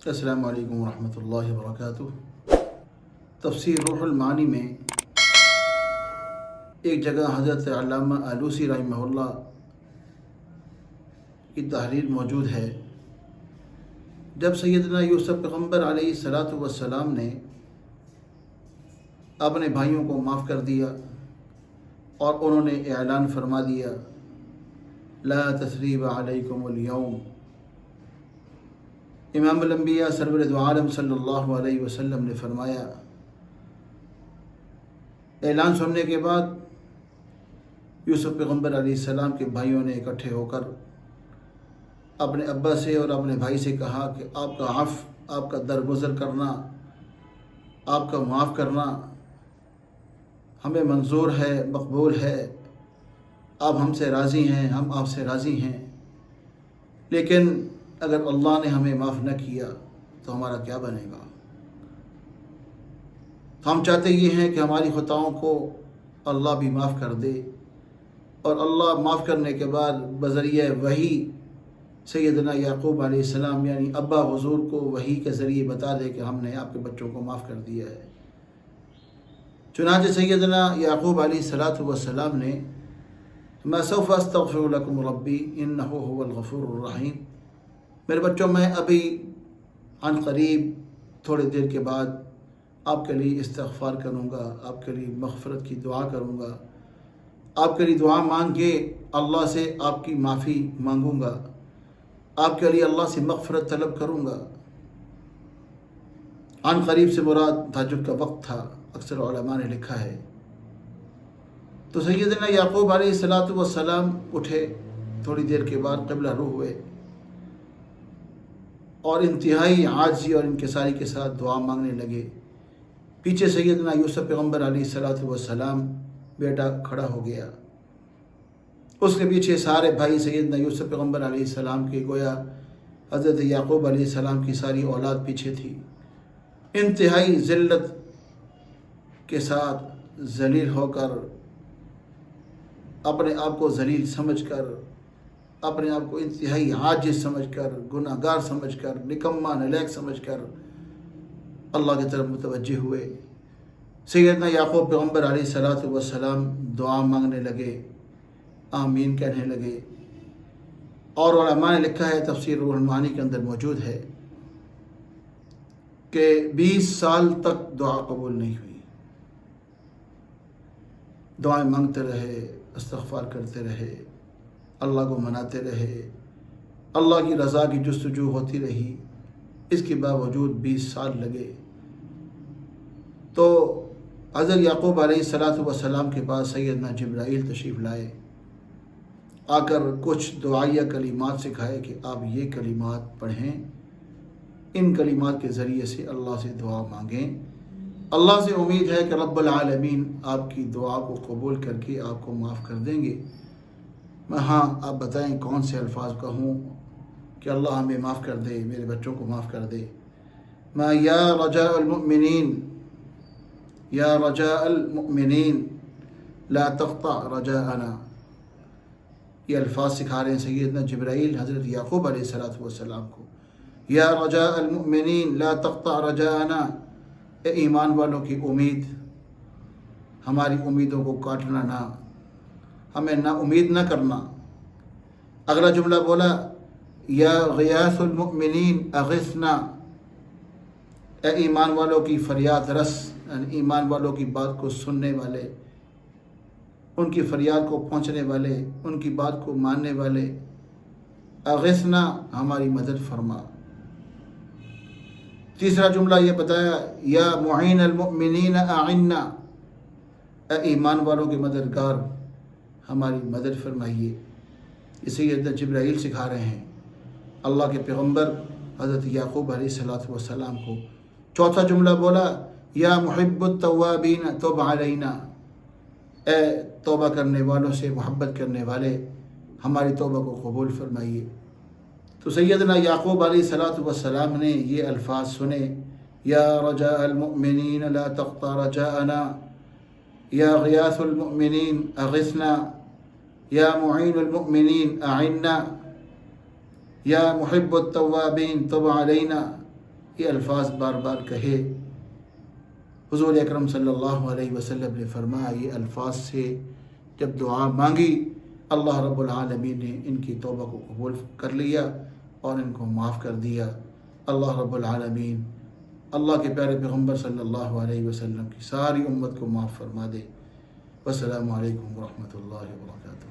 السلام علیکم ورحمۃ اللہ وبرکاتہ۔ تفسیر روح المعانی میں ایک جگہ حضرت علامہ آلوسی رحمہ اللہ کی تحریر موجود ہے۔ جب سیدنا یوسف پیغمبر علیہ الصلاۃ والسلام نے اپنے بھائیوں کو معاف کر دیا اور انہوں نے اعلان فرما دیا لا تثریب علیکم اليوم، امام الانبیاء سرور دو عالم صلی اللہ علیہ وسلم نے فرمایا، اعلان سننے کے بعد یوسف پیغمبر علیہ السلام کے بھائیوں نے اکٹھے ہو کر اپنے ابا سے اور اپنے بھائی سے کہا کہ آپ کا عفو، آپ کا درگزر کرنا، آپ کا معاف کرنا ہمیں منظور ہے، مقبول ہے، آپ ہم سے راضی ہیں، ہم آپ سے راضی ہیں، لیکن اگر اللہ نے ہمیں معاف نہ کیا تو ہمارا کیا بنے گا؟ ہم چاہتے یہ ہیں کہ ہماری خطاؤں کو اللہ بھی معاف کر دے، اور اللہ معاف کرنے کے بعد بذریعہ وحی سیدنا یعقوب علیہ السلام یعنی ابا حضور کو وحی کے ذریعے بتا دے کہ ہم نے آپ کے بچوں کو معاف کر دیا ہے۔ چنانچہ سیدنا یعقوب علیہ الصلاۃ والسلام نے ما سوف استغفر لکم ربی انہ هو الغفور الرحیم، میرے بچوں میں ابھی عن قریب تھوڑی دیر کے بعد آپ کے لیے استغفار کروں گا، آپ کے لیے مغفرت کی دعا کروں گا، آپ کے لیے دعا مانگ کے اللہ سے آپ کی معافی مانگوں گا، آپ کے لیے اللہ سے مغفرت طلب کروں گا۔ عن قریب سے مراد تہجد کا وقت تھا، اکثر علماء نے لکھا ہے۔ تو سیدنا یعقوب علیہ الصلاۃ والسلام اٹھے، تھوڑی دیر کے بعد قبلہ رو ہوئے اور انتہائی عاجزی اور انکساری کے ساتھ دعا مانگنے لگے۔ پیچھے سیدنا یوسف پیغمبر علیہ الصلاۃ والسلام بیٹا کھڑا ہو گیا، اس کے پیچھے سارے بھائی سیدنا یوسف پیغمبر علیہ السلام کے گویا حضرت یعقوب علیہ السلام کی ساری اولاد پیچھے تھی۔ انتہائی ذلت کے ساتھ ذلیل ہو کر، اپنے آپ کو ذلیل سمجھ کر، اپنے آپ کو انتہائی عاجز سمجھ کر، گناہ گار سمجھ کر، نکما نالیک سمجھ کر اللہ کی طرف متوجہ ہوئے۔ سیدنا یعقوب پیغمبر علیہ الصلاۃ والسلام دعا مانگنے لگے، آمین کہنے لگے، اور علماء نے لکھا ہے، تفسیر روح المعانی کے اندر موجود ہے کہ 20 سال تک دعا قبول نہیں ہوئی۔ دعائیں مانگتے رہے، استغفار کرتے رہے، اللہ کو مناتے رہے، اللہ کی رضا کی جستجو ہوتی رہی، اس کے باوجود 20 سال لگے۔ تو حضرت یعقوب علیہ الصلاۃ والسلام کے پاس سیدنا جبرائیل تشریف لائے، آ کر کچھ دعائیہ کلمات سکھائے کہ آپ یہ کلمات پڑھیں، ان کلمات کے ذریعے سے اللہ سے دعا مانگیں، اللہ سے امید ہے کہ رب العالمین آپ کی دعا کو قبول کر کے آپ کو معاف کر دیں گے۔ ہاں، آپ بتائیں کون سے الفاظ کہوں کہ اللہ ہمیں معاف کر دے، میرے بچوں کو معاف کر دے۔ ما یا رجاء المؤمنین، یا رجاء المؤمنین لا تقطع رجاءنا، یہ الفاظ سکھا رہے ہیں سیدنا جبرائیل حضرت یعقوب علیہ الصلاۃ والسلام کو۔ یا رجاء المؤمنین لا تقطع رجاءنا، اے ایمان والوں کی امید، ہماری امیدوں کو کاٹنا نہ، ہمیں نا امید نہ کرنا۔ اگلا جملہ بولا یا غیاث المؤمنین اغثنا، اے ایمان والوں کی فریاد رس، یعنی ایمان والوں کی بات کو سننے والے، ان کی فریاد کو پہنچنے والے، ان کی بات کو ماننے والے، اغثنا ہماری مدد فرما۔ تیسرا جملہ یہ بتایا یا معین المؤمنین اعنا، اے ایمان والوں کے مددگار ہماری مدد فرمائیے۔ اسے یہ جبرائیل سکھا رہے ہیں اللہ کے پیغمبر حضرت یعقوب علیہ الصلاۃ والسلام کو۔ چوتھا جملہ بولا یا محب التوابین تب علینا، اے توبہ کرنے والوں سے محبت کرنے والے ہماری توبہ کو قبول فرمائیے۔ تو سیدنا یعقوب علیہ الصلاۃ والسلام نے یہ الفاظ سنے، یا رجاء المؤمنین لا تقطع رجاءنا، یا غیاث المؤمنین اغثنا، یا معین المؤمنین اعنا، یا محب التوابین تب علینا، یہ الفاظ بار بار کہے۔ حضور اکرم صلی اللہ علیہ وسلم نے فرمایا یہ الفاظ سے جب دعا مانگی اللہ رب العالمین نے ان کی توبہ کو قبول کر لیا اور ان کو معاف کر دیا۔ اللہ رب العالمین اللہ کے پیارے پیغمبر صلی اللہ علیہ وسلم کی ساری امت کو معاف فرما دے۔ والسلام علیکم ورحمۃ اللہ وبرکاتہ۔